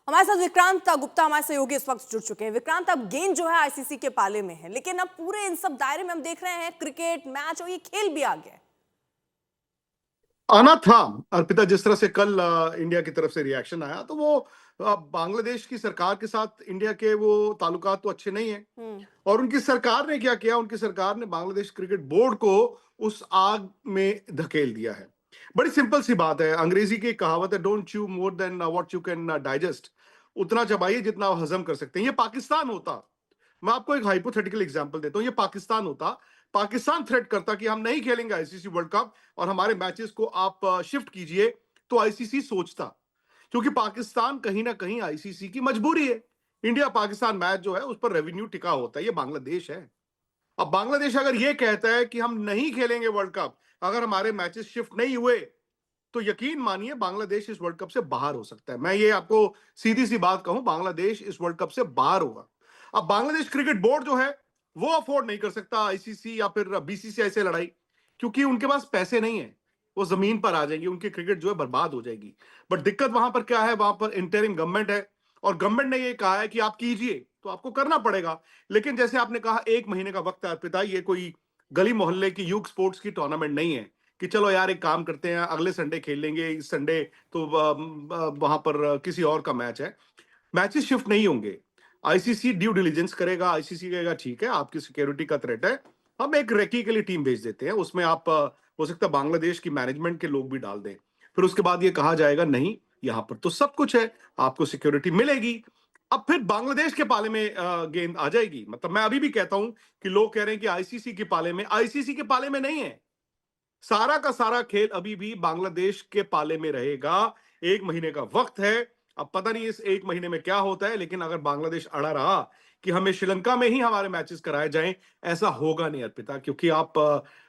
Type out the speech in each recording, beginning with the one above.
हमारे साथ विक्रांत गुप्ता हमारे सहयोगी इस वक्त जुड़ चुके हैं। विक्रांत, अब गेंद जो है आईसीसी के पाले में है, लेकिन अब पूरे इन सब दायरे में हम देख रहे हैं क्रिकेट मैच और ये खेल भी आ गया है। आना था अर्पिता। जिस तरह से कल इंडिया की तरफ से रिएक्शन आया, तो वो बांग्लादेश की सरकार के साथ इंडिया के वो ताल्लुकात तो अच्छे नहीं है। और उनकी सरकार ने क्या किया, उनकी सरकार ने बांग्लादेश क्रिकेट बोर्ड को उस आग में धकेल दिया है। बड़ी सिंपल सी बात है, अंग्रेजी की कहावत है, don't chew more than what you can digest. उतना चबाइए जितना आप हजम कर सकते हैं। ये पाकिस्तान होता, मैं आपको एक हाइपोथेटिकल एग्जांपल देता हूं, ये पाकिस्तान होता, पाकिस्तान थ्रेट करता कि हम नहीं खेलेंगे आईसीसी वर्ल्ड कप और हमारे मैचेस को आप शिफ्ट कीजिए, तो आईसीसी सोचता। क्योंकि पाकिस्तान कहीं ना कहीं आईसीसी की मजबूरी है। इंडिया पाकिस्तान मैच जो है उस पर रेवेन्यू टिका होता है, ये बांग्लादेश है। अब बांग्लादेश अगर ये कहता है कि हम नहीं खेलेंगे वर्ल्ड कप अगर हमारे मैचेस शिफ्ट नहीं हुए, तो यकीन मानिए बांग्लादेश इस वर्ल्ड कप से बाहर हो सकता है। मैं ये आपको सीधी सी बात कहूं, बांग्लादेश इस वर्ल्ड कप से बाहर होगा। अब बांग्लादेश क्रिकेट बोर्ड जो है वो अफोर्ड नहीं कर सकता आईसीसी या फिर बीसीसीआई से लड़ाई, क्योंकि उनके पास पैसे नहीं है। वो जमीन पर आ जाएंगे, उनकी क्रिकेट जो है बर्बाद हो जाएगी। बट दिक्कत वहां पर क्या है, वहां पर इंटरिम गवर्नमेंट है और गवर्नमेंट ने ये कहा है कि आप कीजिए, तो आपको करना पड़ेगा। लेकिन जैसे आपने कहा, 1 महीने का वक्त है अर्पिता, ये कोई गली मोहल्ले की यूथ स्पोर्ट्स की टूर्नामेंट नहीं है कि चलो यार एक काम करते हैं, अगले संडे खेल लेंगे, इस संडे तो वहां पर किसी और का मैच है। मैचेस शिफ्ट नहीं होंगे। आईसीसी ड्यू डिलीजेंस करेगा, आईसीसी कहेगा ठीक है आपकी सिक्योरिटी का थ्रेट है, हम एक रेकी के लिए टीम भेज देते हैं, उसमें आप हो सकता है बांग्लादेश की मैनेजमेंट के लोग भी डाल दें। फिर उसके बाद ये कहा जाएगा नहीं, यहां पर तो सब कुछ है, आपको सिक्योरिटी मिलेगी। अब फिर बांग्लादेश के पाले में गेंद आ जाएगी। मतलब मैं अभी भी कहता हूं कि लोग कह रहे हैं कि आईसीसी के पाले में, आईसीसी के पाले में नहीं है। सारा का सारा खेल अभी भी बांग्लादेश के पाले में रहेगा। 1 महीने का वक्त है। अब पता नहीं इस 1 महीने में क्या होता है, लेकिन अगर बांग्लादेश अड़ा रहा कि हमें श्रीलंका में ही हमारे मैचेस कराए जाएं, ऐसा होगा नहीं अर्पिता। क्योंकि आप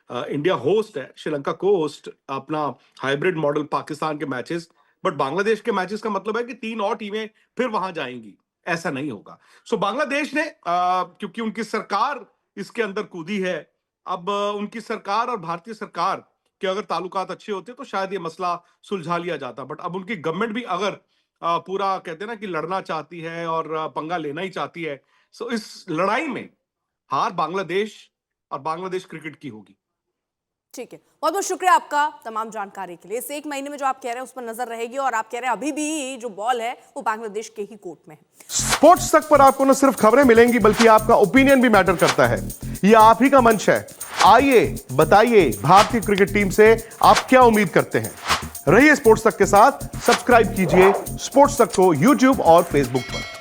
इंडिया होस्ट है, श्रीलंका को होस्ट, अपना हाइब्रिड मॉडल पाकिस्तान के मैचेस, बट बांग्लादेश के मैचेस का मतलब है कि 3 और टीमें फिर वहां जाएंगी। ऐसा नहीं होगा। सो बांग्लादेश ने क्योंकि उनकी सरकार इसके अंदर कूदी है, अब उनकी सरकार और भारतीय सरकार के अगर ताल्लुकात अच्छे होते तो शायद ये मसला सुलझा लिया जाता। बट अब उनकी गवर्नमेंट भी अगर पूरा कहते हैं ना कि लड़ना चाहती है और पंगा लेना ही चाहती है, सो इस लड़ाई में हार बांग्लादेश और बांग्लादेश क्रिकेट की होगी। ठीक है, बहुत बहुत शुक्रिया आपका तमाम जानकारी के लिए। इस 1 महीने में जो आप कह रहे हैं उस पर नजर रहेगी, और आप कह रहे हैं अभी भी जो बॉल है वो बांग्लादेश के ही कोर्ट में है। स्पोर्ट्स तक पर आपको न सिर्फ खबरें मिलेंगी बल्कि आपका ओपिनियन भी मैटर करता है। यह आप ही का मंच है। आइए बताइए भारतीय क्रिकेट टीम से आप क्या उम्मीद करते हैं। रहिए स्पोर्ट्स तक के साथ, सब्सक्राइब कीजिए स्पोर्ट्स तक को यूट्यूब और फेसबुक पर।